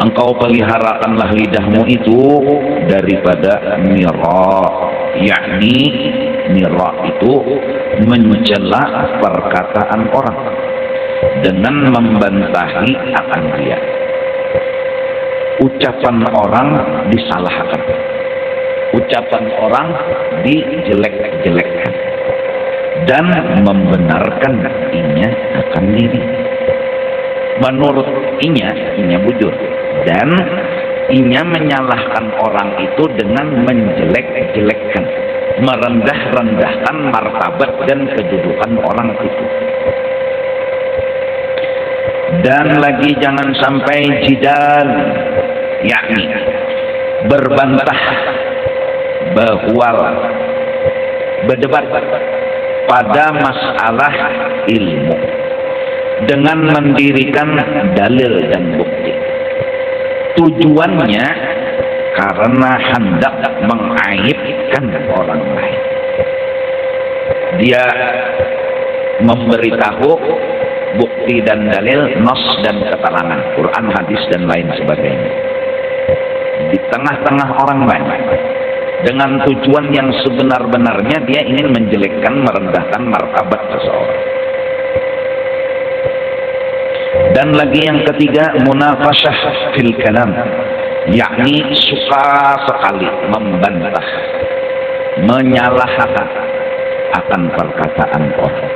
engkau peliharakanlah lidahmu itu daripada mira, yakni mira itu mencela perkataan orang dengan membantahi akan dia. Ucapan orang disalahkan, ucapan orang dijelek-jelekkan, dan membenarkan inya akan diri. Menurut inya bujur, dan inya menyalahkan orang itu dengan menjelek-jelekkan, merendah-rendahkan martabat dan kedudukan orang itu. Dan lagi jangan sampai jidal, yakni berbantah, berhual, berdebat pada masalah ilmu dengan mendirikan dalil dan bukti. Tujuannya karena hendak mengaibkan orang lain. Dia memberitahu bukti dan dalil, nas dan keterangan, Quran, hadis dan lain sebagainya di tengah-tengah orang banyak dengan tujuan yang sebenar-benarnya dia ingin menjelekkan, merendahkan martabat seseorang. Dan lagi yang ketiga, munafasyah fil kalam, yakni suka sekali membantah, menyalahkan akan perkataan orang.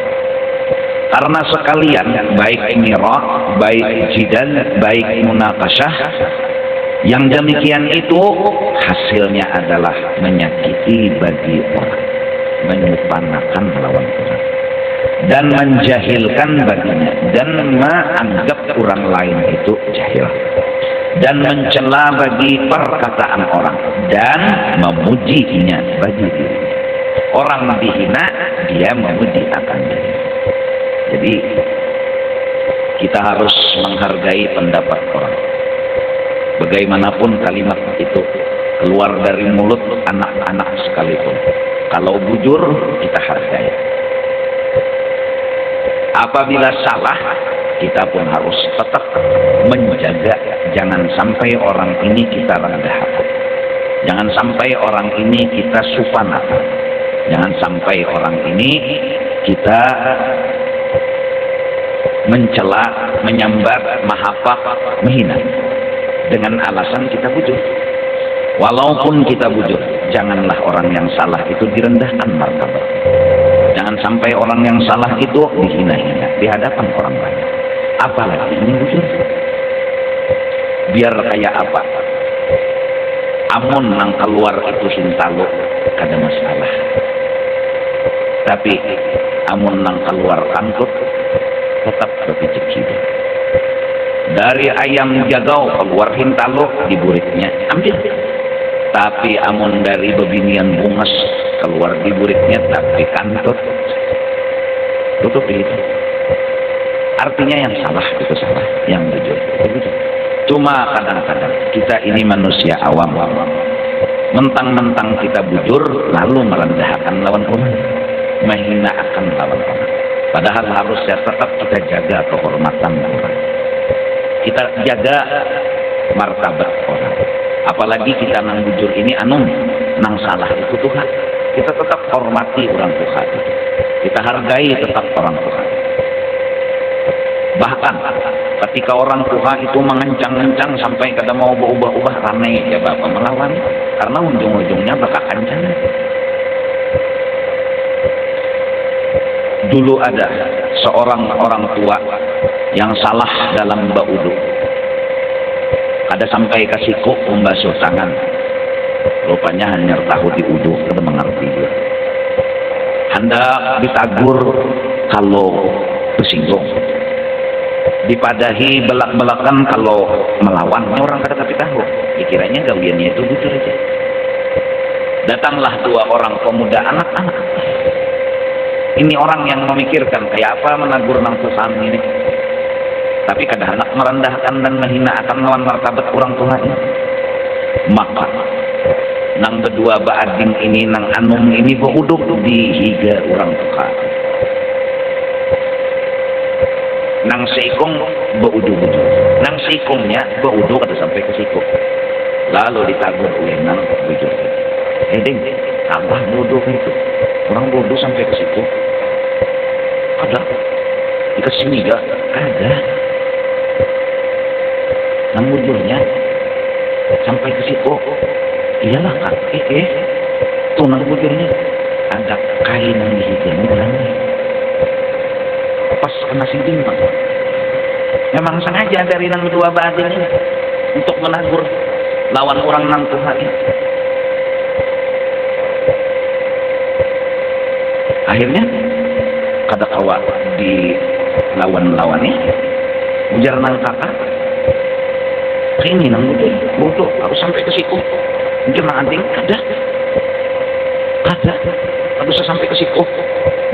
Karena sekalian baik mira, baik jidal, baik munakasyah, yang demikian itu hasilnya adalah menyakiti bagi orang, menyepanakan lawan orang, dan menjahilkan baginya, dan menganggap orang lain itu jahil, dan mencela bagi perkataan orang, dan memujinya bagi dirinya. Orang dihina, dia memuji akan diri. Jadi kita harus menghargai pendapat orang. Bagaimanapun kalimat itu keluar dari mulut anak-anak sekalipun, kalau bujur kita hargai. Apabila salah, kita pun harus tetap menjaga, jangan sampai orang ini kita rendahkan, jangan sampai orang ini kita supanakan, jangan sampai orang ini kita mencela, menyambar, mahapak, menghina dengan alasan kita bujur. Walaupun kita bujur, janganlah orang yang salah itu direndahkan martabat. Jangan sampai orang yang salah itu dihina-hina di hadapan orang banyak. Apalagi ini bujur. Biar kayak apa? Amun nang keluar itu hintalo kada masalah. Tapi amun nang keluar kantut tetap berpijak. Dari ayam jagau keluar hintalo di buritnya, ambil. Tapi amun dari bebinian bungas keluar di buritnya tapi kantut, tutup itu. Artinya yang salah itu salah, yang jujur itu. Cuma kadang-kadang kita ini manusia awam, mentang-mentang kita bujur lalu merendahkan lawan orang, menghina akan lawan orang. Padahal harusnya tetap kita jaga kehormatan orang, kita jaga martabat orang. Apalagi kita nang bujur ini nang salah itu Tuhan, kita tetap hormati orang Tuhan, kita hargai tetap orang Tuhan. Bahkan ketika orang Tuhan itu mengencang-kencang sampai kada mau berubah-ubah, rame ya Bapak melawan, karena ujung-ujungnya bakal kencang. Dulu ada seorang orang tua yang salah dalam baudu, kada sampai kasih kok membasuh tangan, rupanya hanya tahu di udu, kada mengerti dia. Hendak ditagur kalau tersinggung, dipadahi belak-belakan kalau melawan, orang kada tapi tahu, dikiranya gawiannya itu bujur aja. Datanglah dua orang pemuda anak-anak. Ini orang yang memikirkan kayak apa menagur nang perusahaan ini. Tapi kadang anak merendahkan dan menghina akan lawan martabat orang tua ini. Maka nang berdua baading ini nang anum ini beruduk di higa orang tua. Nang seikong beruduk, nang sikungnya berwudu kata sampai ke siku. Lalu ditagur oleh nang bujur. Ding, tambah bodoh itu. Orang bodoh sampai ke situ. Ada. Dekat sini gak? Ada. Nang bujurnya sampai ke situ. Iyalah kak. Tuh nang bujurnya ada kain yang dihitung bilangnya. Pas kena siding pak. Memang sengaja dari nang dua badan ini untuk menagur lawan orang nang Tuhan ini. Akhirnya kada kawa di lawan-lawannya ujar nang kakak ini nang bodoh harus sampai ke situ mungkin nang anting kada harus sampai ke situ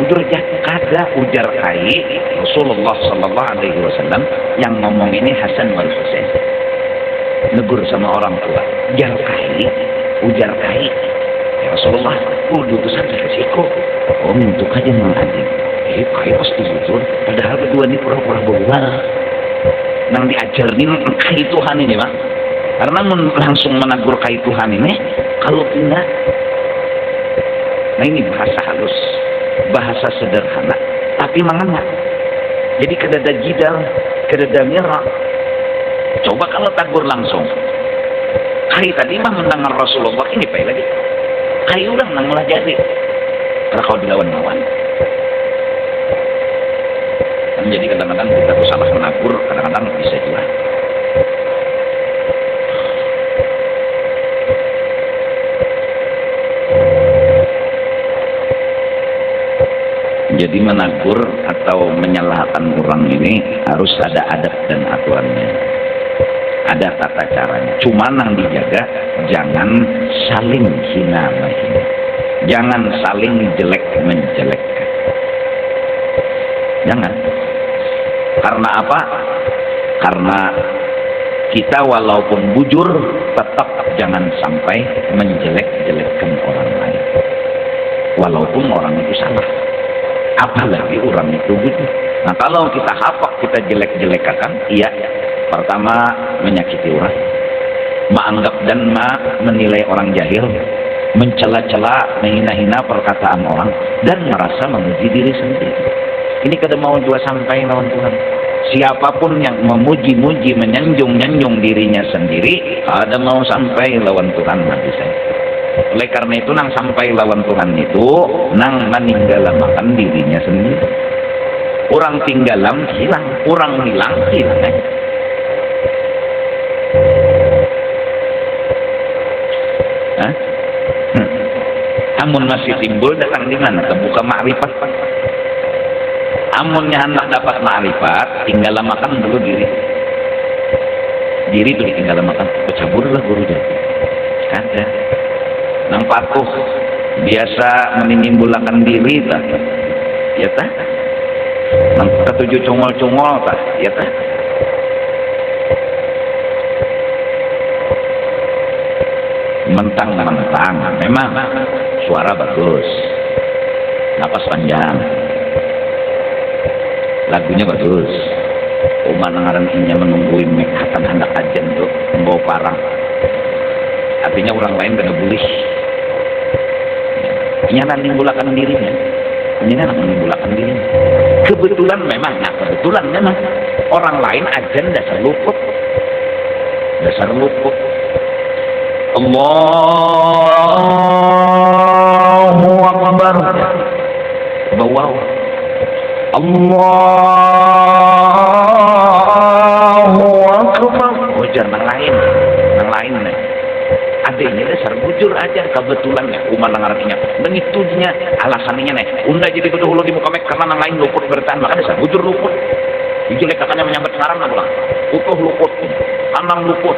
ujar aja kada ujar kai Rasulullah sallallahu alaihi wasallam yang ngomong ini Hasan wal Husain negur sama orang tua ujar kai ya Rasulullah udah tuh sampai ke situ. Oh, untuk aja mengadil. Kayak pasti betul. Padahal kedua ini pura-pura bohong. Nang diajarin kai Tuhan ini, Pak. Karena langsung menegur kai Tuhan ini, kalau tidak, nah ini bahasa halus, bahasa sederhana, tapi mengena. Jadi kedada jidal, kedada mirak. Coba kalau tagur langsung. Kai tadi mah mendengar Rasulullah ini pak lagi. Kai udah nang malah jadi. Karena kalau dilawan-lawan jadi kadang-kadang kita tuh salah menakur, kadang-kadang bisa juga jadi menakur atau menyalahkan orang ini harus ada adab dan aturannya, ada tata caranya. Cuma yang dijaga jangan saling hina menghina, jangan saling jelek menjelekkan. Jangan. Karena apa? Karena kita walaupun bujur tetap jangan sampai menjelek-jelekkan orang lain. Walaupun orang itu salah. Apalagi orang itu bujur. Nah kalau kita hapak, kita jelek-jelekkan, iya. Pertama menyakiti orang. Menganggap dan menilai orang jahil. Mencela-cela, menghina-hina perkataan orang. Dan merasa memuji diri sendiri. Ini kada mau juga sampai lawan Tuhan. Siapapun yang memuji-muji, menyanjung-nyanjung dirinya sendiri, kada mau sampai lawan Tuhan nanti saya. Oleh karena itu nang sampai lawan Tuhan itu nang meninggalkan dirinya sendiri. Orang tinggalam hilang, orang hilang hilang. Amun masih timbul datang di mana? Kebuka ma'rifat. Amunnya hendak dapat ma'rifat, tinggal makan dulu diri. Diri itu ditinggal makan. Pecaburlah guru jadi. Ada. Nang patuh biasa menimbulkan diri tak? Ya tak? Nang ketujuh cungol-cungol tak? Ya tak? Mentang-mentang memang suara bagus, napas panjang, lagunya bagus. Umanangaran inya menungguin mekatan hendak ajen tuh membawa parang. Artinya orang lain kena bulih. Inya menimbulkan dirinya. Inya menimbulkan dirinya. Kebetulan memang, orang lain ajen dasar luput. Allahu Akbar. Bawah. Allahu Akbar. Ujar nang lain nih. Adanya dasar bujur aja kebetulan ya umat nangaratinya. Mengitunya alasannya nih. Unda jadi betul di muka mek karena nang lain luput bertahan maka dasar bujur luput. Dijulek katanya menyambut ngarang lah pulang. Utuh luput, anang luput.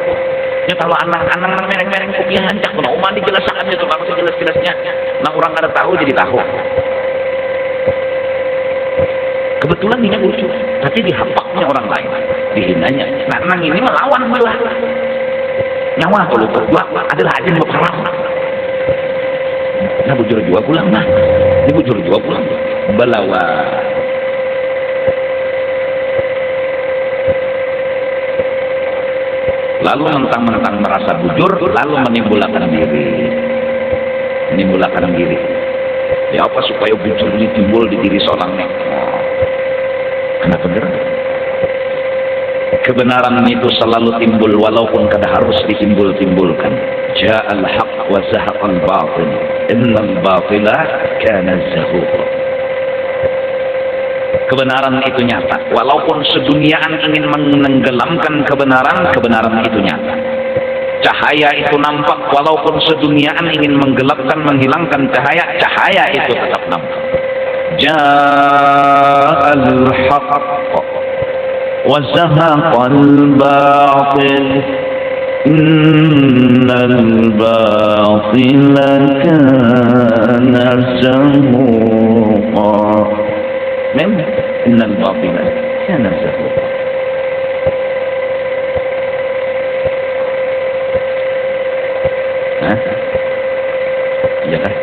Ya kalau anak-anak mereng-mereng kopi hancak tuh, umat dijelaskan itu kalau sejelas-jelasnya. Nah orang kada tahu jadi tahu. Kebetulan ini lucu, tapi dihapaknya orang lain, dihinanya. Nah nang ini melawan belah. Nyawa kalau berdua adalah aja berperang. Nah bujur jua pulang nah, ini bujur jua pulang. Balawa. lalu mentang-mentang merasa bujur, lalu menimbulkan diri. Ya apa supaya bujur ini timbul di diri seorang nek? Kenapa benar? Kebenaran itu selalu timbul walaupun kada harus ditimbul-timbulkan. Ja'al haqq wa zahaqal batil. Innal batila kana zahuqa. Kebenaran itu nyata. Walaupun seduniaan ingin menenggelamkan kebenaran itu nyata. Cahaya itu nampak walaupun seduniaan ingin menggelapkan, menghilangkan cahaya itu tetap nampak. Ja'al haqq wa zahaqal batil. Innal batila kana zahuqa. Memang innal batila kana zahuqa. Iya kan?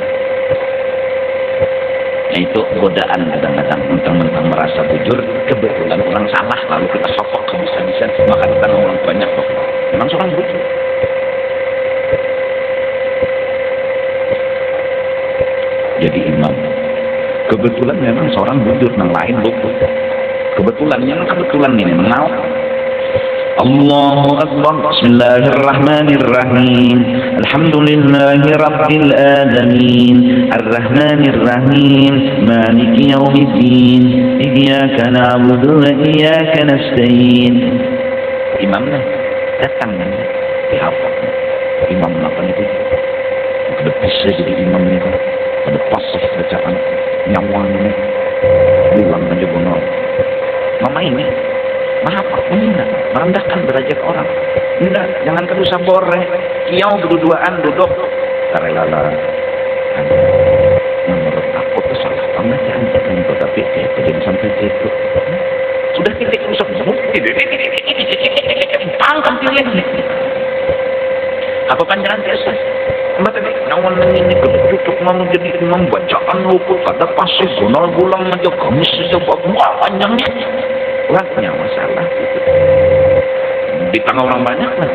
Nah, itu godaan kadang-kadang mentang-mentang merasa bujur, kebetulan orang salah lalu kita sokok bisa-bisa maka kita orang banyak kok. Memang seorang bujur. Jadi imam. Kebetulan memang seorang bujur yang lain bujur. Kebetulan ini menau. Allahu Akbar. Bismillahirrahmanirrahim. Alhamdulillahi Rabbil Alamin. Ar-Rahmanirrahim. Maliki yaumiddin. Iyyaka na'budu wa iyyaka nasta'in. Imamnya datang dihafal. Imam apa itu? Ada bisa jadi imam itu. Ada pasif bacaan nyawanya. Bilang aja benar. Mama ini maaf, enggak, merendahkan derajat orang. Enggak, jangan kedua sabore. Kiau berdua-duaan duduk. Karelala. Menurut aku itu salah pengajaran itu, tapi jangan sampai situ. Sudah titik rusak. Pangkat pilih. Apa panjangan biasa? Mbak tadi nawan ini duduk mau jadi imam bacaan luput kada pasif zonal bulang aja kamu sejauh panjangnya. Kurangnya masalah di tengah orang banyak lah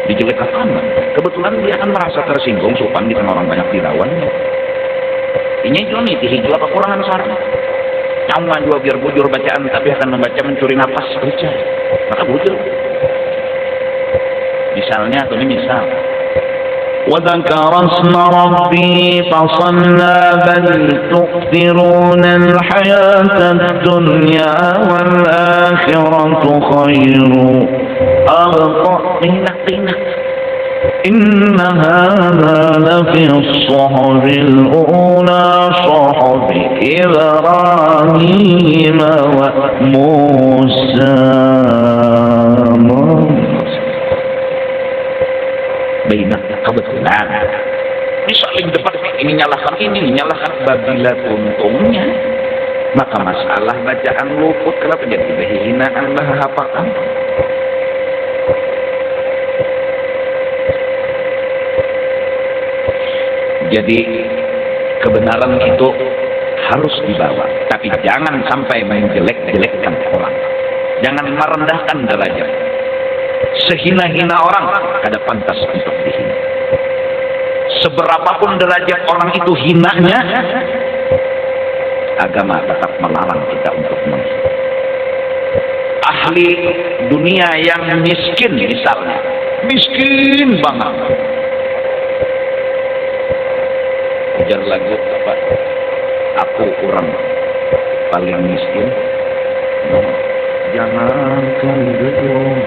dijelek-jelekan. Kebetulan dia akan merasa tersinggung sopan di tengah orang banyak dilawannya. Ini Joni hijau apa kurangan sarang nyawa juga biar bujur bacaan tapi akan membaca mencuri nafas saja maka bujur. Misalnya atau ini misal وذكر اسم ربه فصلى بل تؤثرون الحياة الدنيا والآخرة خير أبقى إن هذا لفي الصحف الأولى صحف إبراهيم وموسى. Baiklah, kebetulan ini saling debat, ini nyalahkan babila untungnya maka masalah bacaan luput kenapa jadi hinaan lah hafakan. Jadi kebenaran itu harus dibawa, tapi jangan sampai menjelek-jelekkan orang, jangan merendahkan derajat. Sehina-hina orang kada pantas untuk dihina. Seberapapun derajat orang itu hinanya, agama tetap melarang kita untuk menghina. Ahli dunia yang miskin misalnya, miskin banget. Ujar lagu apa? Aku orang paling miskin. Jangankan gedung,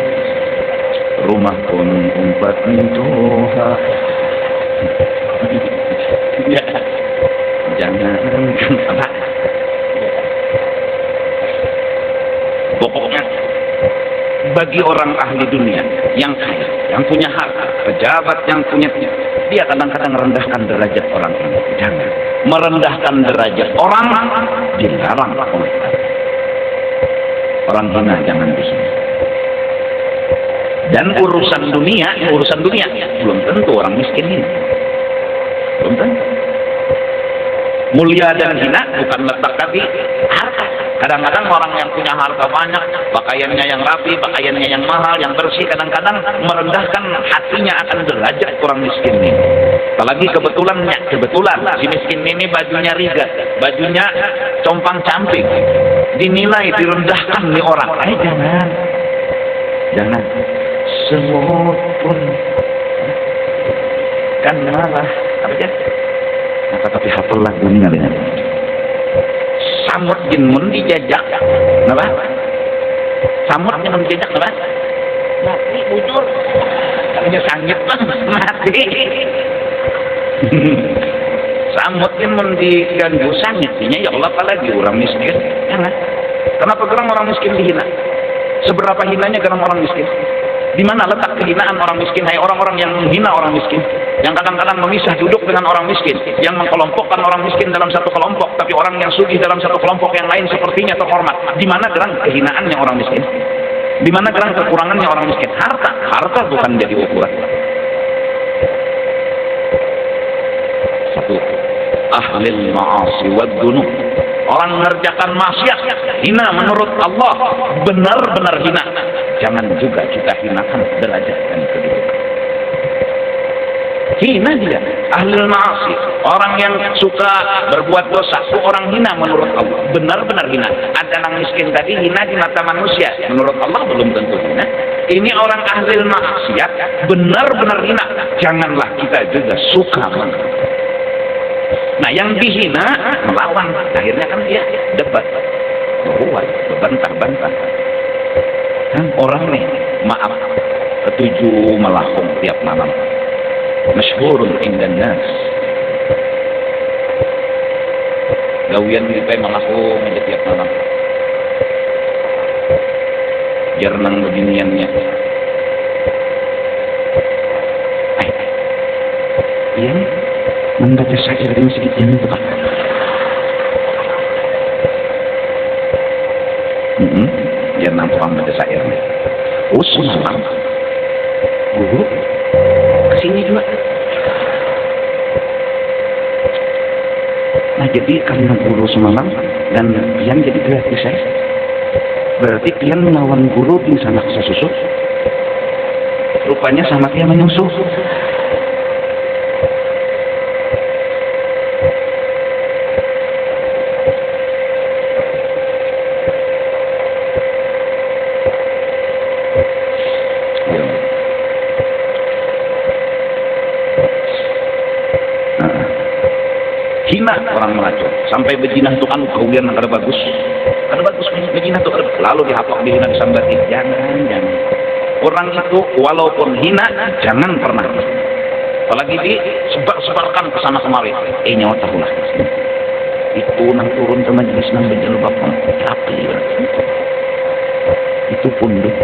rumah pun umpat mentuha. Ya, jangan apa? Pokoknya bagi orang ahli dunia yang kaya, yang punya harta, pejabat yang punya, dia kadang-kadang merendahkan derajat orang ini. Jangan merendahkan derajat orang, dilarang oleh orang hina, jangan dihina. Dan urusan dunia belum tentu orang miskin ini. Belum tentu. Mulia dan hina bukan letak tapi harta. Kadang-kadang orang yang punya harta banyak, pakaiannya yang rapi, pakaiannya yang mahal, yang bersih, kadang-kadang merendahkan hatinya akan derajat orang miskin ini. Apalagi kebetulan si miskin ini bajunya rigat, bajunya compang-camping, dinilai direndahkan nih orang. Jangan semut pun kan malah apa ya? Tapi hafal lagunya dengan samut jinmun dijajak, kenapa? Samut jangan dijajak, kenapa? Mati bujur, katanya sangit bang, mati. Samut jinmun diganggu sangitnya, ya Allah apalagi orang miskin, jangan. Kenapa orang miskin dihina? Seberapa hinanya orang miskin? Di mana letak kehinaan orang miskin? Hai orang-orang yang menghina orang miskin, yang kadang-kadang memisah duduk dengan orang miskin, yang mengkelompokkan orang miskin dalam satu kelompok, tapi orang yang sugih dalam satu kelompok yang lain sepertinya terhormat. Di mana gerang kehinaannya orang miskin? Di mana gerang kekurangannya orang miskin? Harta bukan jadi ukuran. Satu, ahlil ma'asi wad dunub. Orang mengerjakan maksiat hina menurut Allah, benar-benar hina. Jangan juga kita hinakan derajat dan kedudukan. Hina dia, ahlul ma'asi, orang yang suka berbuat dosa, itu orang hina menurut Allah, benar-benar hina. Ada orang miskin tadi hina di mata manusia, menurut Allah belum tentu hina. Ini orang ahlul maksiat, benar-benar hina. Janganlah kita juga suka menurut. Nah, yang dihina melawan, akhirnya kan dia debat, berbuat, berbantah-bantah. Kan orang nih, maaf, ketujuh melahung tiap malam. Masyhurun indan nas. Gawian di melahung aja tiap malam. Jarnang beginiannya. Iya nih. Membaca syair di masjid ini itu Pak. Dia nampak membaca syair nih. Semalam guru kesini juga. Nah jadi karena guru semalam dan pian jadi gratis saya. Berarti pian melawan guru di sana susu. Rupanya sama dia menyusuh. Hina orang melacur sampai bejinah itu kan kaulian kada bagus bejinah itu lalu dihapok dihina disambati. Jangan orang itu walaupun hina jangan pernah, apalagi disebar-sebarkan ke sana kemari. Nyawa tahulah itu nang turun ke majelis nang berjilbab rapi itu punduk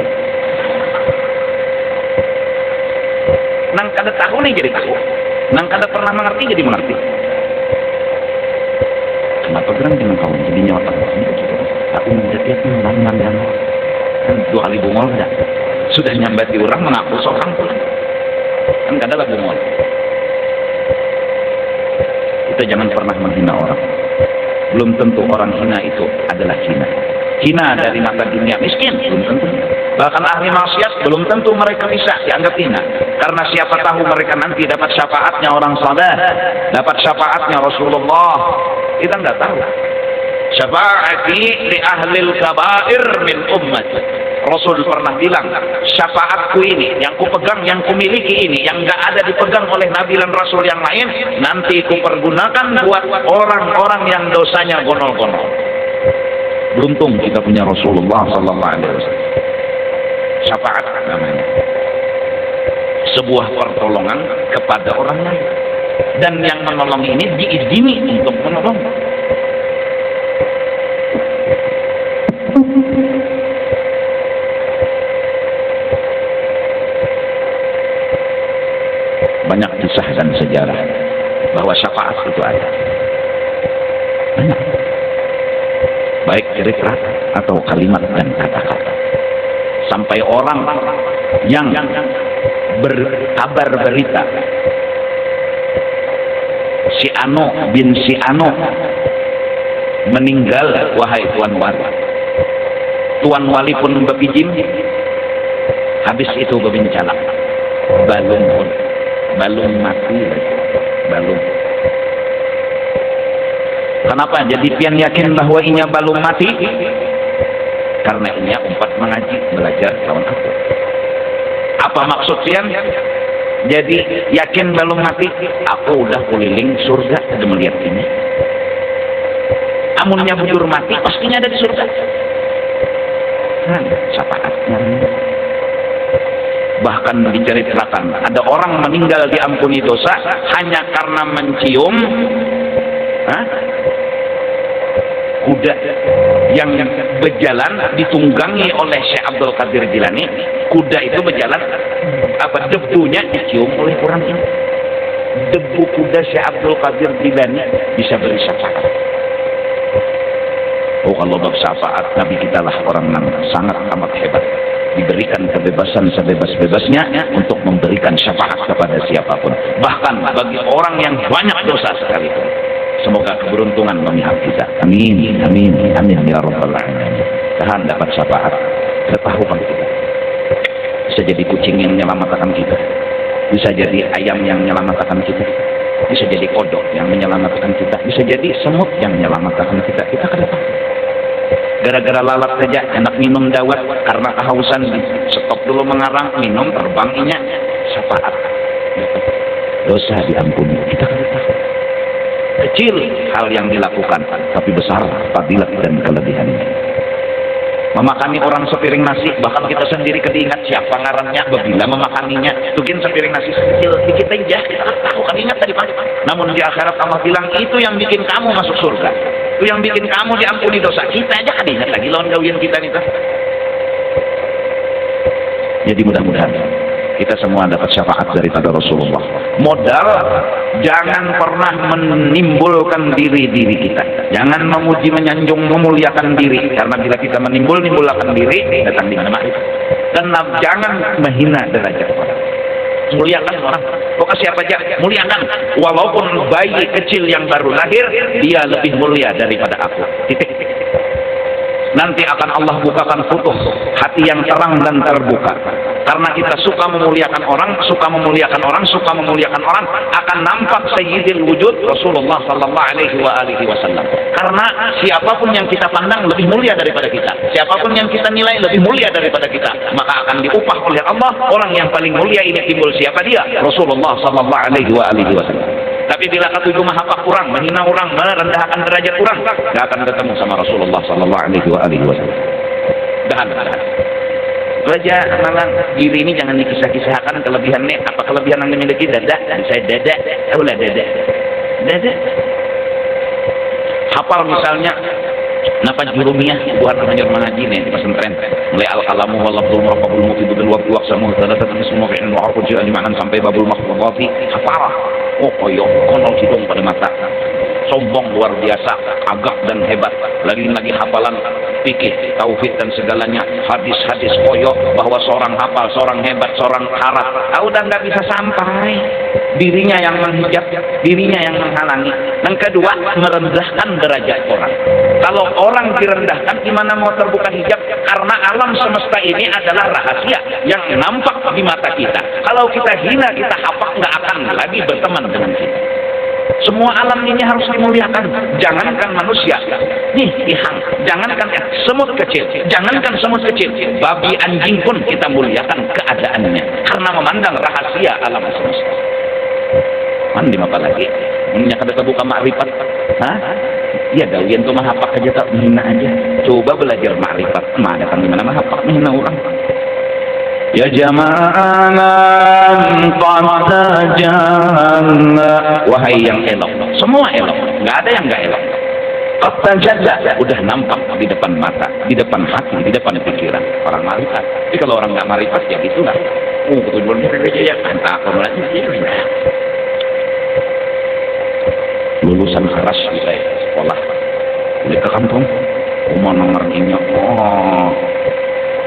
nang kada tahu nih jadi tahu, nang kada pernah mengerti jadi mengerti. Kenapa gerang dengan kau jadi nyawa aku menjadikan melangan dan dua kali bungol ada sudah nyambati orang mengaku seorang kan kada lah bungol. Kita jangan pernah menghina orang. Belum tentu orang hina itu adalah hina dari mata dunia miskin, belum tentu. Bahkan ahli maksiat belum tentu mereka bisa dianggap hina, karena siapa tahu mereka nanti dapat syafaatnya orang saleh, dapat syafaatnya Rasulullah. Kita nggak tahu. Syafaati li ahlil kabair min ummati. Rasul pernah bilang, syafaatku ini yang kupegang, yang kumiliki ini, yang nggak ada dipegang oleh Nabi dan Rasul yang lain, nanti kupergunakan buat orang-orang yang dosanya gonol-gonol. Beruntung kita punya Rasulullah Sallallahu Alaihi Wasallam. Syafaat namanya, sebuah pertolongan kepada orang lain, dan yang menolong ini diizini untuk menolong. Banyak kisah dan sejarah bahwa syafaat itu ada. Banyak. Baik cerita atau kalimat dan kata-kata. Sampai orang yang berkabar berita si Ano bin si Ano meninggal, wahai tuan wali. Tuan wali pun bebijim, habis itu bebincalak. Balung pun, balung mati, balung. Kenapa? Jadi pian yakin bahwa inya balung mati? Karena inya umpat mengaji, belajar lawan aku. Apa maksud pian? Jadi yakin balung mati? Aku udah keliling surga, ada melihat ini. Amunnya bujur mati, pastinya ada di surga. Syafaatnya. Bahkan diceritakan ada orang meninggal diampuni dosa hanya karena mencium kuda yang berjalan ditunggangi oleh Syekh Abdul Qadir Jilani. Kuda itu berjalan, debunya dicium oleh orang ini. Debu kuda Syekh Abdul Qadir Jilani bisa beri syafaat. Oh, kalau bab syafaat, Nabi kita lah orang yang sangat amat hebat, diberikan kebebasan sebebas-bebasnya untuk memberikan syafaat kepada siapapun, bahkan bagi orang yang banyak dosa sekalipun. Semoga keberuntungan memihak kita. Amin, amin, amin ya rabbal alamin. Tahan dapat syafaat. Ketahuan kita. Bisa jadi kucing yang menyelamatkan kita, bisa jadi ayam yang menyelamatkan kita, bisa jadi kodok yang menyelamatkan kita, bisa jadi semut yang menyelamatkan kita. Kita kenapa? Gara-gara lalat saja enak minum dawet, karena kehausan stop dulu mengarang, minum terbangnya syafaat. Dosa diampuni. Kita kenapa? Kecil hal yang dilakukan, tapi besar fadilat dan kelebihannya. Memakani orang sepiring nasi, bahkan kita sendiri keingat siapa ngarannya, bila memakaninya, mungkin sepiring nasi kecil kita aja, kita tahu kan, ingat tadi pagi. Namun di akhirat Allah bilang itu yang bikin kamu masuk surga, itu yang bikin kamu diampuni dosa. Kita aja kan ingat lagi lawan gawian kita nih. Jadi mudah-mudahan kita semua dapat syafaat daripada Rasulullah. Modal jangan pernah menimbulkan diri kita. Jangan memuji, menyanjung, memuliakan diri. Karena bila kita menimbulkan diri, datang di mana-mana. Dan jangan menghina derajat orang. Muliakan orang. Pokoknya siapa aja, muliakan. Walaupun bayi kecil yang baru lahir, dia lebih mulia daripada aku. Titik. Nanti akan Allah bukakan futuh hati yang terang dan terbuka. Karena kita suka memuliakan orang, akan nampak sayyidil wujud Rasulullah sallallahu alaihi wasallam. Karena siapapun yang kita pandang lebih mulia daripada kita, siapapun yang kita nilai lebih mulia daripada kita, maka akan diupah oleh Allah. Orang yang paling mulia ini timbul siapa dia? Rasulullah sallallahu alaihi wasallam. Tapi bila ketujuh maha kurang, menghina orang, merendahkan derajat orang, gak akan ketemu sama Rasulullah sallallahu alaihi wasallam. Dan Raja malang diri ini jangan dikisah-kisahkan kelebihannya. Apa kelebihan yang dimiliki? Dada. Dan saya dada. Ulah dada. Hafal misalnya napa jurumiyah buat mengajar mengaji nih di pesantren. Mulai al-kalamu walabdul muraqabul mufid bil waqti waqsamu thalathat ismu fi'il wa harfu ja'al ma'nan sampai babul makhfudati. Hafal. Oh koyo kono hidung pada mata. Sombong luar biasa, agak dan hebat. Lagi hafalan fikih, tauhid dan segalanya, hadis-hadis koyo bahwa seorang hafal, seorang hebat, seorang karat. Udah nggak bisa sampai. Dirinya yang menghijab, dirinya yang menghalangi. Yang kedua, merendahkan derajat orang. Kalau orang direndahkan, gimana mau terbuka hijab? Karena alam semesta ini adalah rahasia yang nampak di mata kita. Kalau kita hina, kita hapak, nggak akan lagi berteman dengan kita. Semua alam ini harus dimuliakan. Jangankan manusia, nih ihang, jangankan semut kecil, babi anjing pun kita muliakan keadaannya karena memandang rahasia alam semesta. Mandi apa lagi? Ini kada terbuka makrifat. Ya gawian tuh mahapak aja tak menghina aja. Coba belajar makrifat. Ada kan gimana mahapak menghina orang? Ya jama'anan qatajanna. Wahai yang elok, semua elok, nggak ada yang nggak elok. Qatajanna udah nampak di depan mata, di depan hati, di depan pikiran orang marifat. Tapi kalau orang nggak marifat ya gitulah. Betul-betul ya entah apa lagi. Lulusan keras di sekolah, balik ke kampung, rumah nomornya,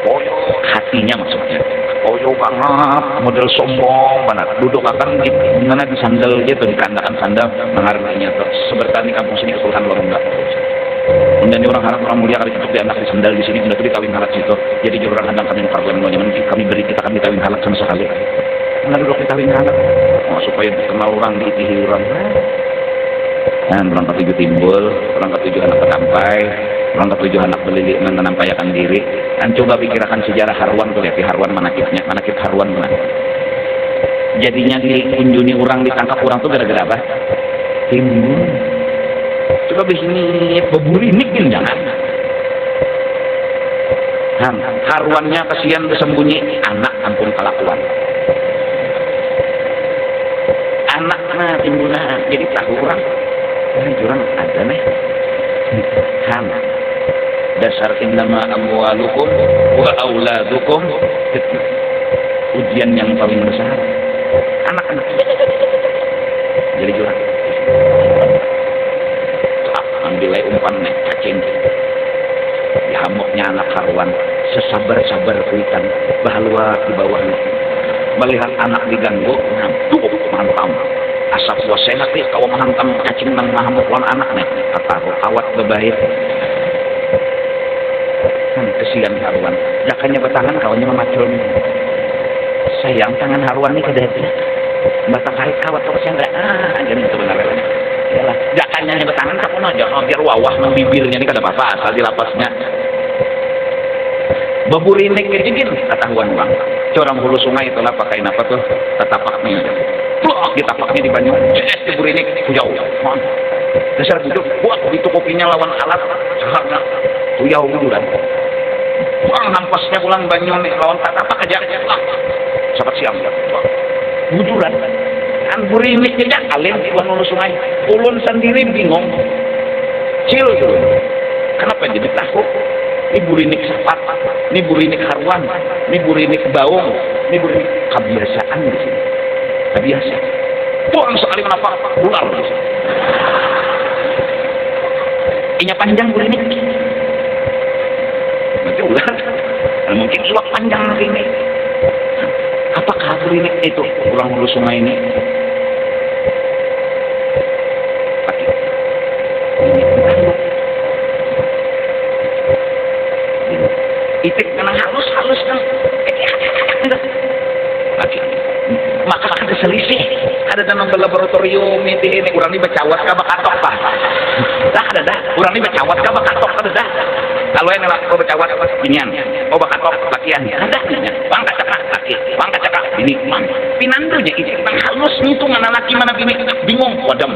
koyo hatinya maksudnya, koyo banget, model sombong banget, duduk akan di mana di sandal gitu, di kandakan sandal, mengarahnya tuh sebertani kampung sini kesulitan lorong nggak. Dan orang harap orang mulia kali cukup di anak di sendal di sini, tidak dikawin halak situ. Jadi jurang hadang kami problem lo nyaman kami beri kita kami kawin halak sama sekali. Mana dulu kita kawin halak? Oh, supaya dikenal orang diitihi orang. Dan orang ketujuh timbul, orang ketujuh anak ketampai, orang ketujuh anak belilik menampayakan diri. Dan coba pikirkan sejarah Harwan tuh lihat di Harwan manakibnya, manakib Harwan mana? Jadinya dikunjungi orang ditangkap orang tuh gara-gara apa? Timbul. Coba begini beburinik jangan. Harwannya kasihan bersembunyi anak ampun kelakuan. Anaknya timbulnya jadi tahu orang. Ini jurang ada nih. Dasar innama amwalukum wa auladukum fitnah. Ujian yang paling besar. Anak-anak jadi jurang. Ambilai umpan nek cacing. Dihamuknya anak Harwan sesabar-sabar kuitan bahalwa di bawahnya. Melihat anak diganggu, tuh mantap. Asap puasa nanti kau menghantam cacing nang mahamuk wan anak nih kata awat bebaik kan kesian Harwan jakanya bertangan kawannya memacul sayang tangan Harwan ini kedati bata kait kawat terus yang enggak jadi itu benar yalah jakanya bertangan tak pun aja biar wawah nang bibirnya ini kada apa-apa asal di lapasnya baburinik kejigin kata Harwan bang corang hulu sungai itulah pakai apa tuh tetapaknya ditapaknya di banyu di burinik jauh dasar duduk buat itu kopinya lawan alat saharnya jauh dulu dan buang nampasnya pulang banyu nih lawan tapak aja sahabat siang bujuran kan burinik aja kalian di bawah sungai ulun sendiri bingung cil dulu kenapa jadi takut ini burinik sepat ini burinik Harwan ini burinik baung ini burinik kebiasaan di sini kebiasa buang sekali kenapa ular inya panjang burinik nanti ular mungkin iwak panjang ini apakah burinik itu kurang hulu sungai ini itik kena halus kan maka ada selisih ada dalam laboratorium ini kurang dibacawat ka bakatok pak dah ada dah kurang dibacawat ka bakatok ada dah kalau yang ngelak bacawat inian oh bakatok lakian ada bang kacaka laki bang kacaka ini bang pinandunya itu bang halus itu mana laki mana bini bingung wadam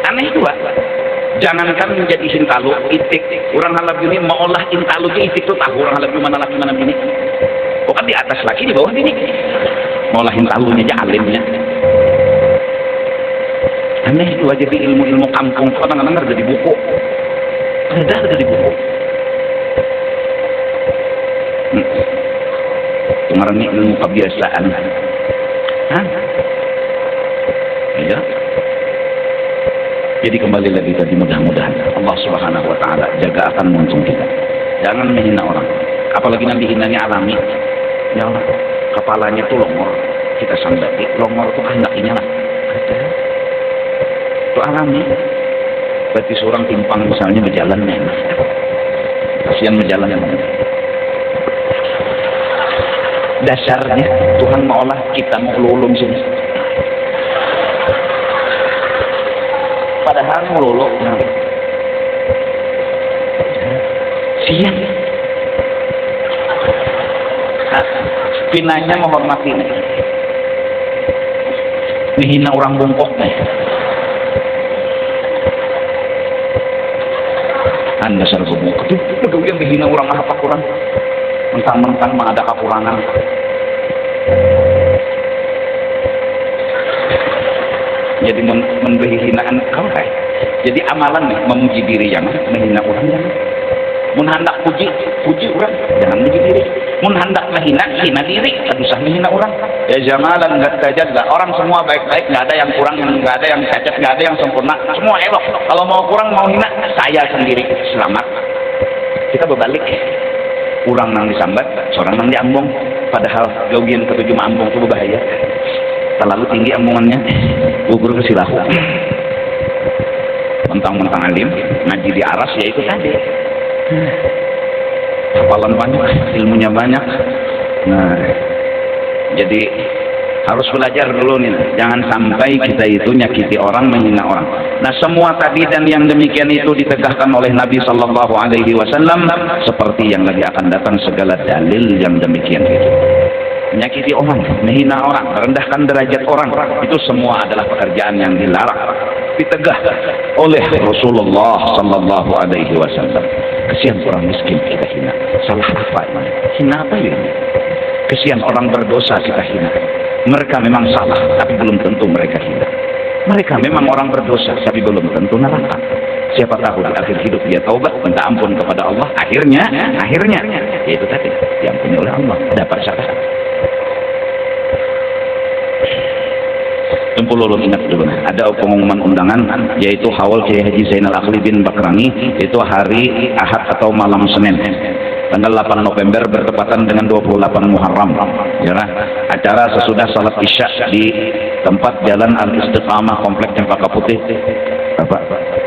aneh dua jangankan menjadi sintalu itik orang halap ini mau olah intalu ke itik tuh tahu orang halap mana laki mana bini bukan di atas laki di bawah bini mau olah intalunya aja alimnya aneh itu aja di ilmu-ilmu kampung kadang-kadang ada di buku ada di buku pengarangnya ilmu kebiasaan ya. Jadi kembali lagi tadi mudah-mudahan Allah Subhanahu wa taala jaga akan muntung kita. Jangan menghina orang. Apalagi nanti hinanya alami. Ya Allah, kepalanya tuh longor. Kita sambati, longor tuh kehendakinya lah. Itu alami. Berarti seorang timpang misalnya berjalannya. Kasihan berjalannya. Dasarnya Tuhan maulah kita mau ulum sini. Padahal meluluk siang pinanya menghormati nih dihina orang bungkok nih anda dasar bungkok itu yang dihina orang apa kurang mentang-mentang ada kekurangan jadi memberi hinaan kau kayak jadi amalan nih memuji diri jangan menghina orang jangan mun hendak puji orang jangan muji diri mun hendak hina diri tak usah menghina orang ya jamalan enggak terjaga orang semua baik-baik nggak ada yang kurang nggak ada yang cacat nggak ada yang sempurna semua elok kalau mau kurang mau hina saya sendiri selamat kita berbalik orang nang disambat seorang nang diambung padahal gaugian ketujuh ambung itu berbahaya terlalu tinggi omongannya gugur ke silahu mentang-mentang alim, ngaji di aras, ya itu tadi. Hafalan banyak, ilmunya banyak. Nah, jadi harus belajar dulu nih, jangan sampai kita itu nyakiti orang, menghina orang. Nah, semua tadi dan yang demikian itu ditegakkan oleh Nabi Sallallahu Alaihi Wasallam, seperti yang lagi akan datang segala dalil yang demikian itu. Menyakiti orang, menghina orang, merendahkan derajat orang, itu semua adalah pekerjaan yang dilarang, ditegah oleh Rasulullah Sallallahu Alaihi Wasallam. Kesian orang miskin kita hina, salah apa ini? Hina apa ini? Kesian orang berdosa kita hina. Mereka memang salah, tapi belum tentu mereka hina. Mereka memang orang berdosa, tapi belum tentu neraka. Siapa tahu di akhir hidup dia taubat, minta ampun kepada Allah. Akhirnya, yaitu tadi diampuni oleh Allah, dapat syafaat. Ulun ingat dulu, ada pengumuman undangan, yaitu haul Kiai Haji Zainal Akhli bin Bakrangi, itu hari Ahad atau malam Senin, tanggal 8 November bertepatan dengan 28 Muharram. Ya, acara sesudah salat Isya di tempat Jalan Al-Istiqamah, Komplek Cempaka Putih,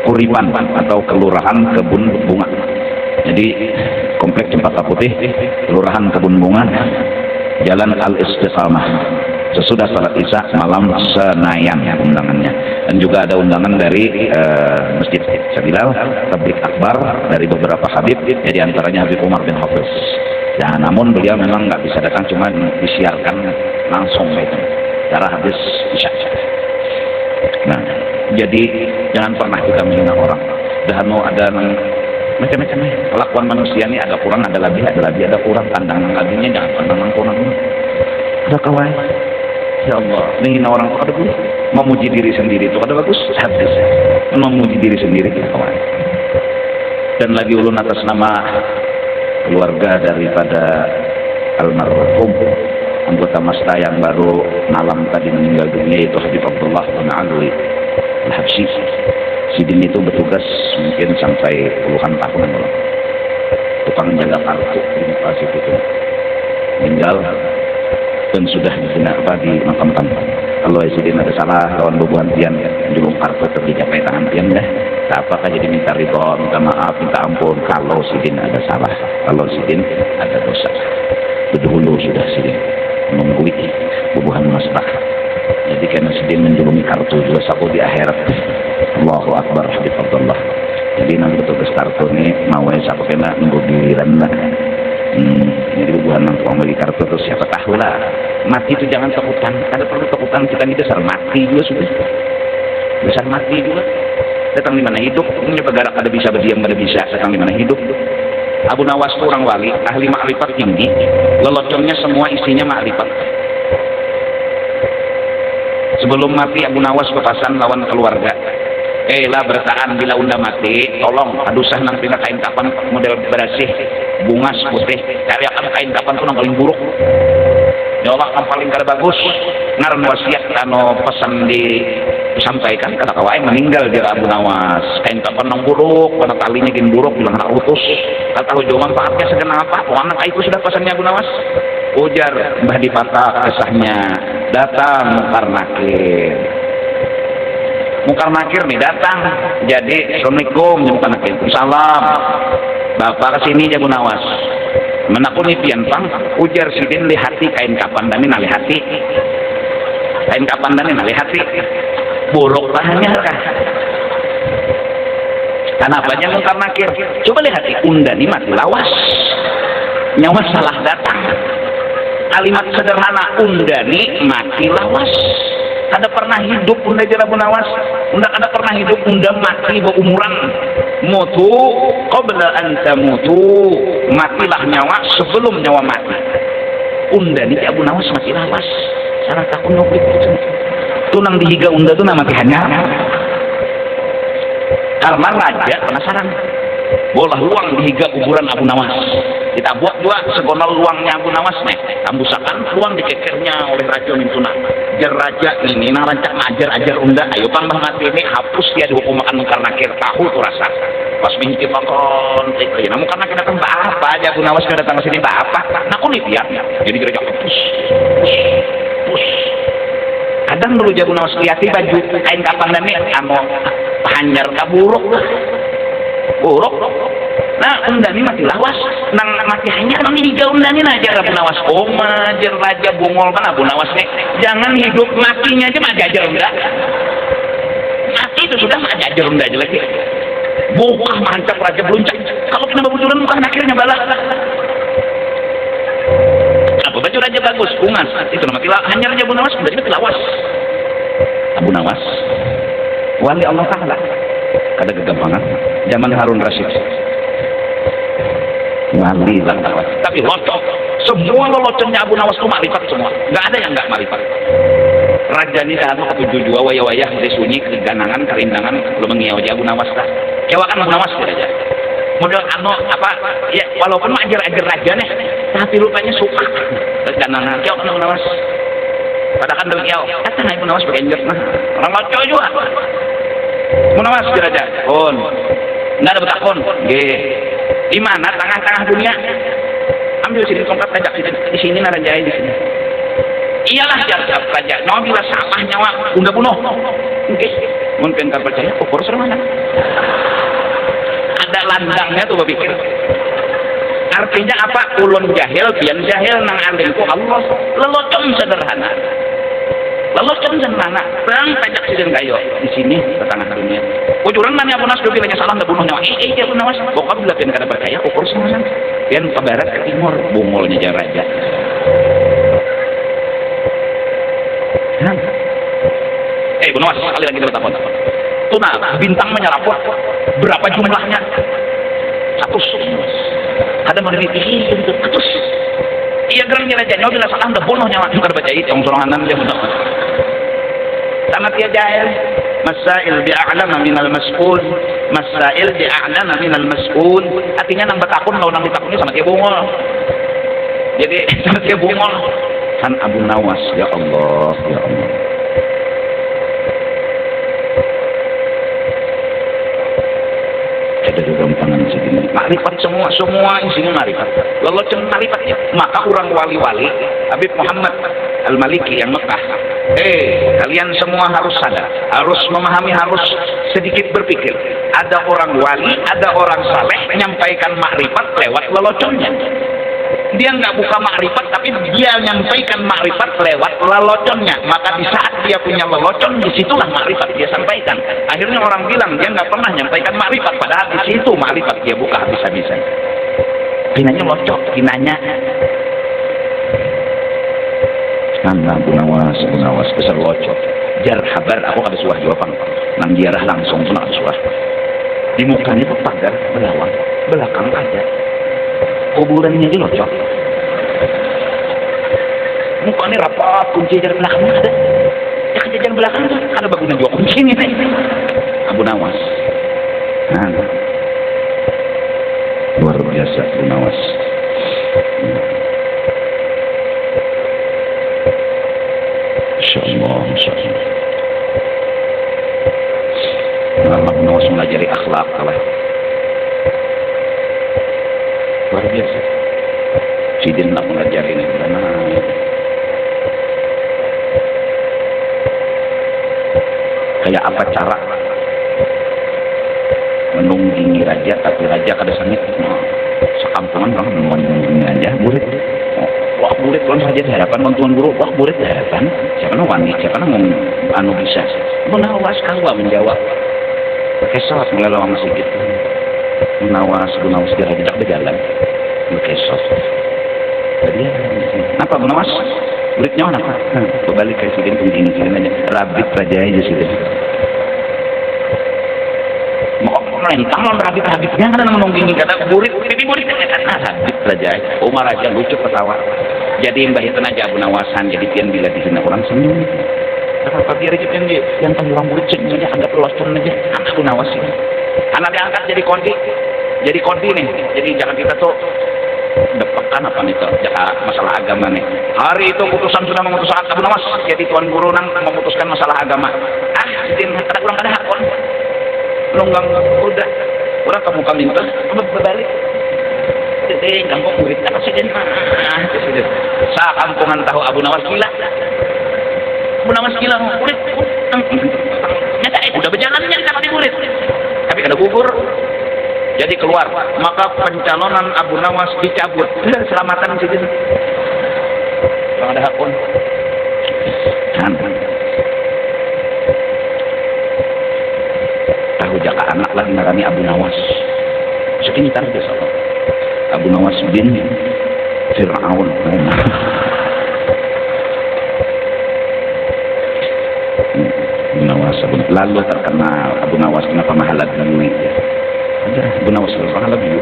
Kuripan atau Kelurahan Kebun Bunga. Jadi Komplek Cempaka Putih, Kelurahan Kebun Bunga, Jalan Al-Istiqamah. Sesudah salat Isya malam Senayan undangannya, dan juga ada undangan dari Masjid Syadilal, Tablik Akbar dari beberapa Habib, ya diantaranya Habib Umar bin Hafiz. Ya, namun beliau memang nggak bisa datang, cuma disiarkan langsung itu cara habis Isya. Nah, jadi jangan pernah kita menghina orang. Dan mau ada macam-macam kelakuan manusia ini, ada kurang, ada lebih, ada kurang. Pandangan lebihnya jangan pandangan kurang. Ada kawan. Ya Allah, menghina orang itu ada bagus, memuji diri sendiri itu ada bagus, habis memuji diri sendiri itu kawan. Dan lagi ulun atas nama keluarga daripada almarhum anggota Masda yang baru malam tadi meninggal dunia, yaitu Habib Abdullah bin Alwi Al-Habsyi. Sidin itu bertugas mungkin sampai puluhan tahun, tukang jaga kartu di Masjid itu, meninggal dan sudah dimakamkan. Kalau Sidin ada salah lawan bubuhan tian, julung kartu terdijapai tangan tian dah. Apakah jadi minta ridho, minta maaf, minta ampun kalau Sidin ada salah, kalau Sidin ada dosa. Dahulu sudah Sidin menunggui bubuhan masbah. Jadi karena Sidin menjulungi kartu juga sapu di akhirat. Allahu Akbar, Habib Abdullah. Jadi nanti petugas kartu ini mau siapa kena nunggu giliran lah. Jadi bukan nangkong bagi kartu terus siapa tahu lah. Mati itu jangan takutan, ada perlu takutan, kita ini dasar mati juga sudah, dasar mati juga. Datang di mana hidup, punya pegarak ada bisa, berdiam ada bisa. Datang di mana hidup. Abu Nawas itu orang wali, ahli makrifat tinggi, leloconnya semua isinya makrifat. Sebelum mati Abu Nawas berpesan lawan keluarga, lah bertahan bila unda mati, tolong adusah nang tina kain kapan model berasih bungas putih, cari akan kain kapan tuh nang paling buruk, ya Allah yang paling kada bagus, ngaran wasiat kano pesan disampaikan kata kawai meninggal dia Abu Nawas, kain kapan nang buruk, pada talinya gin buruk, bilang nak utus, kata tahu jauh manfaatnya segenapa, anak itu sudah pesannya Abu Nawas, ujar Mbah Dipatah kesahnya, datang Mukar Nakir. Mukar Nakir nih datang, jadi assalamualaikum Mukar Nakir, salam bapak kesini Abu Nawas, menakun pian pang, ujar Sidin lihati kain kapan dani nalihati, kain kapan dani nalihati, buruk bahannya kah? Kenapanya Mukar Nakir? Coba lihati undani mati lawas, nyawa salah datang. Kalimat sederhana, undani mati lawas. Ada pernah hidup unda jala Abu Nawas, unda ada pernah hidup unda mati berumuran, mutu qabla an tamutu, matilah nyawa sebelum nyawa mati. Unda ni Abu Nawas mati lawas, salah takun nuklik itu. Tunang dihiga unda tu nama tihannya, karena raja penasaran, bolah luang dihiga kuburan Abu Nawas. Kita buat dua segonol luangnya Abu Nawas nih, tambusakan luang dikekernya oleh raja Mintuna. Jar raja ini nang rancak ngajar unda, ayo bang mati ini hapus dia dihukum makan Mukar Nakir, tahu tuh rasa. Pas mingki pakon, namun karena kita datang apa aja Abu Nawas kita datang ke sini apa? Nah aku nih ya, jadi gereja pus. Kadang dulu Abu Nawas lihat baju kain kapan dan nih, hanyar kaburuk buruk. Nah undani mati lawas nang mati hanyar nang hijau undani aja Abu Nawas majer raja bungol kan Abu Nawas nih jangan hidup matinya aja mah jajar enggak mati itu sudah mah jajar enggak aja lagi bukan mancap raja beluncak kalau kena babujuran bukan akhirnya balas apa baju raja bagus ungas itu mati hanyar aja Abu Nawas udah mati lawas Abu Nawas wali Allah Ta'ala kada kegampangan zaman Harun Rasyid wali lah tapi locok semua loloconnya Abu Nawas itu makrifat semua nggak ada yang nggak makrifat raja ini dah aku tujuh dua wayah dari sunyi keganangan kerindangan belum mengiau Abu Nawas lah kewakan Abu Nawas aja model apa ya walaupun ajar raja nih tapi rupanya suka keganangan kewakan Abu Nawas padahal kan beliau kata Abu Nawas berenjak mah orang locok juga Abu Nawas raja nggak ada betakon di mana tengah-tengah dunia ambil sini tongkat tajak di sini narajai di sini iyalah jawab raja nyawa bila salah nyawa bunda bunuh oke mungkin kan percaya ukur mana ada landangnya tuh berpikir artinya apa ulun jahil pian jahil nang alimku Allah lelocon sederhana bang tajak sidin kayo di sini ke tengah dunia ujuran nanya Abu Nawas bilanya salah nggak bunuh nyawa Abu Nawas pokoknya bila pian kada percaya ukur semua pian ke barat ke timur bungolnya jar raja Abu Nawas sekali lagi kita telepon tuna bintang menyeraput berapa jumlahnya 100 ada mau dipilih untuk 100 iya gerang raja nyawa bila salah nggak bunuh nyawa kada percaya yang sorangan dia Abu Nawas sangat ya jahil masail bi'a'lama minal mas'ul masail bi'a'lama minal mas'ul artinya nang betakun kalau nang ditakuni sama dia bungol jadi sama dia bungol kan Abu Nawas ya Allah ada juga gampangan segini makrifat semua isinya makrifat lalu cuma makrifatnya maka orang wali-wali Habib Muhammad Al-Maliki yang Mekah kalian semua harus sadar harus memahami harus sedikit berpikir ada orang wali ada orang saleh menyampaikan makrifat lewat leloconnya dia nggak buka makrifat tapi dia menyampaikan makrifat lewat leloconnya maka di saat dia punya lelocon disitulah makrifat dia sampaikan akhirnya orang bilang dia nggak pernah menyampaikan makrifat padahal di situ makrifat dia buka habis-habisan pinanya locok pinanya Abu Nawas besar locok jar habar aku kada suah jawaban nang jiarah langsung pun ada suah di mukanya itu pagar belakang ada kuburannya aja locok mukanya rapat kunci jar belakangnya ada ya jar belakang tuh kada bagusnya dua kunci nih Abu Nawas luar biasa Abu Nawas Insya Allah Abu Nawas melajari akhlak kalah luar biasa Sidin nak melajari ini kayak apa cara menunggingi raja tapi raja kada sangit sekampungan banget menunggingi aja murid wah murid kan saja di hadapan bantuan guru wah murid di hadapan siapa wani siapa anu bisa Abu Nawas kawa menjawab pakai sholat mulai lawang masjid Abu Nawas dirajak berjalan pakai sholat jadi apa Abu Nawas muridnya apa kembali ke sidin begini aja rabit raja aja sidin mentang rabit-rabitnya kan menunggingi kata murid rabit raja Umar raja lucu ketawa jadi mbah itu aja Abu Nawasan jadi pian bila di sini orang senyum kenapa biar aja pian dia yang tanggung murid senyum aja anggap loloskan aja anak Abu Nawas ini anak diangkat jadi kodi nih jadi jangan kita tuh depekan apa nih tuh masalah agama nih hari itu putusan sudah memutuskan Abu Nawas jadi tuan guru nang memutuskan masalah agama ada kurang ada hakon nunggang udah orang kamu minta berbalik jadi kampung murid presiden sa kampungan tahu Abu Nawas gila murid nyata udah berjalannya sama di murid. Tapi kada gugur. Jadi keluar, maka pencalonan Abu Nawas dicabut. Selamatan sih gitu. Orang ada hakun. Kan. Tahu jaka anak lagi narani Abu Nawas. Sekitar desa. Abu Nawas bin Fir'aun. Lalu terkenal Abu Nawas kenapa mahalat dulu aja Abu Nawas mahalat dulu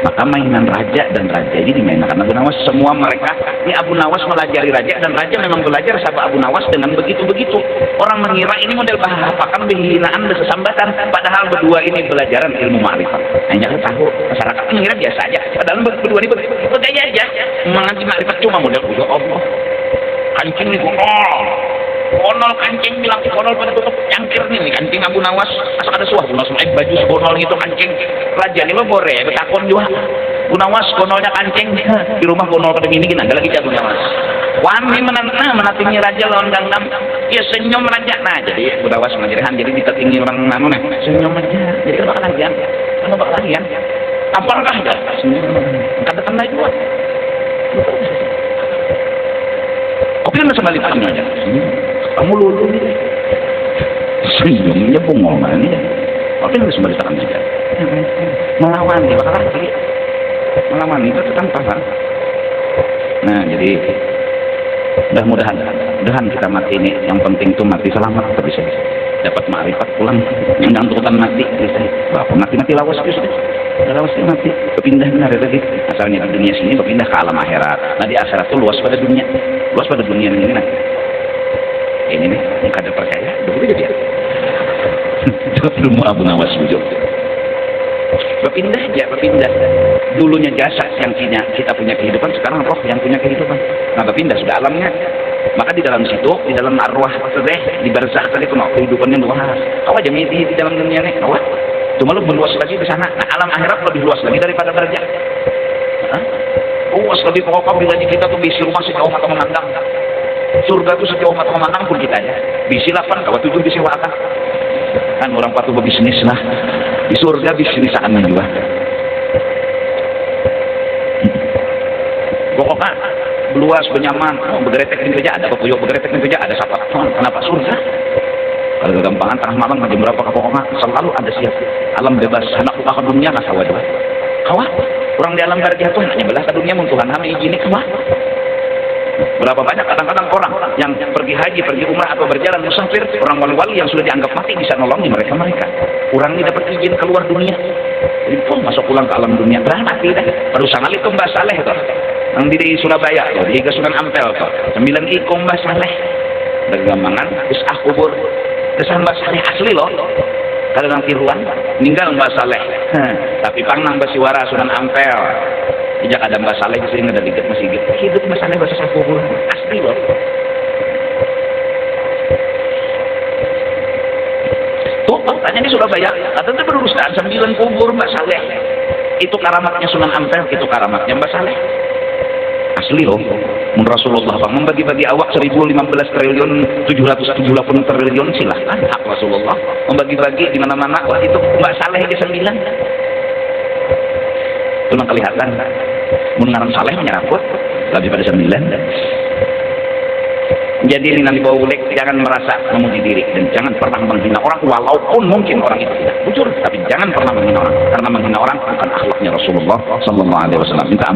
maka mainan raja dan raja ini dimainkan Abu Nawas semua mereka ini Abu Nawas melajari raja dan raja memang belajar sama Abu Nawas dengan begitu-begitu orang mengira ini model bahapakan penghinaan dan sesambatan padahal berdua ini belajaran ilmu ma'rifat hanya tahu masyarakat mengira biasa aja padahal berdua ini bergaya aja mengaji ma'rifat cuma model ya Allah kancing nih konol kancing bilang konol pada tutup cangkir nih kancing Abu Nawas asal ada suah Abu Nawas baju konol itu kancing raja ini mah bore betakon juga Abu Nawas konolnya kancing di rumah konol pada gini ada lagi Abu Nawas wani menatingi raja lawan gangdam ya senyum raja nah jadi Abu Nawas mengajarkan jadi ditatingi orang anu nih senyum aja jadi kan bakal lagi kan apakah ya senyum kata-kata itu Kopi kan sebaliknya aja. Kamu lulu nih. Senyumnya bungongan ya. Kopi kan sebaliknya aja. Melawan dia bakal lagi. Melawan itu tanpa pasar. Nah jadi mudah-mudahan kita mati ini yang penting itu mati selamat tapi bisa dapat ma'rifat pulang jangan turutan mati bisa bapak mati lawas bisa lawas mati berpindah benar lagi asalnya di dunia sini berpindah ke alam akhirat nah di akhirat itu luas pada dunia ini nah ini nih yang kada percaya dulu jadi itu ilmu Abu Nawas wujud berpindah dulunya jasad yang kita punya kehidupan sekarang roh yang punya kehidupan nah berpindah sudah alamnya maka di dalam situ di dalam arwah di barzakh tadi itu kehidupannya luas kau aja di dalam dunia nih kau cuma lu meluas lagi ke sana nah alam akhirat lebih luas lagi daripada barzakh luas lebih pokok bila kita tuh bisi rumah sejauh mata memandang surga tuh sejauh mata memandang pun kita aja bisi 8 kalau 7 bisi waka kan orang patuh berbisnis lah di surga bisnisaan juga pokoknya luas benyaman bergeretek ini saja ada pepuyuk bergeretek ini saja ada siapa kenapa surga kalau kegampangan tengah malam jam berapa pokoknya selalu ada siap alam bebas anak buka ke dunia nggak sawah juga kawah orang di alam darjah tuh hanya belah ke dunia Tuhan kami izini kawah berapa banyak kadang-kadang orang yang pergi haji, pergi umrah atau berjalan musafir, orang wali-wali yang sudah dianggap mati bisa nolongi mereka. Orang ini dapat izin keluar dunia. Jadi pun masuk pulang ke alam dunia. Berarti dah. Baru sangat itu Mbak Saleh tuh. Yang di Surabaya tuh, di Sunan Ampel tuh. 9 iko Mbak Saleh. Dari Gambangan, terus kubur. Kesan Mbak Saleh asli loh. Kadang tiruan, meninggal Mbak Saleh. Tapi pangnang Basiwara Sunan Ampel. Sejak ada Mbak Saleh sering ada dikit masih gitu. Hidup Mbak Saleh bahasa kubur asli loh. Tuh, tanya di Surabaya, katanya berurusan 9 kubur Mbak Saleh. Itu karamatnya Sunan Ampel, itu karamatnya Mbak Saleh. Asli loh. Rasulullah Bang membagi-bagi awak 1015 triliun 778 triliun silahkan hak Rasulullah membagi-bagi di mana-mana. Wah itu Mbak Saleh aja 9. Itu yang kelihatan. Mengarang Saleh menyeraput lebih pada 9. Jadi ini nanti bawa ulik jangan merasa memuji diri dan jangan pernah menghina orang walaupun mungkin orang itu tidak jujur tapi jangan pernah menghina orang karena menghina orang bukan akhlaknya Rasulullah sallallahu alaihi wasallam. Minta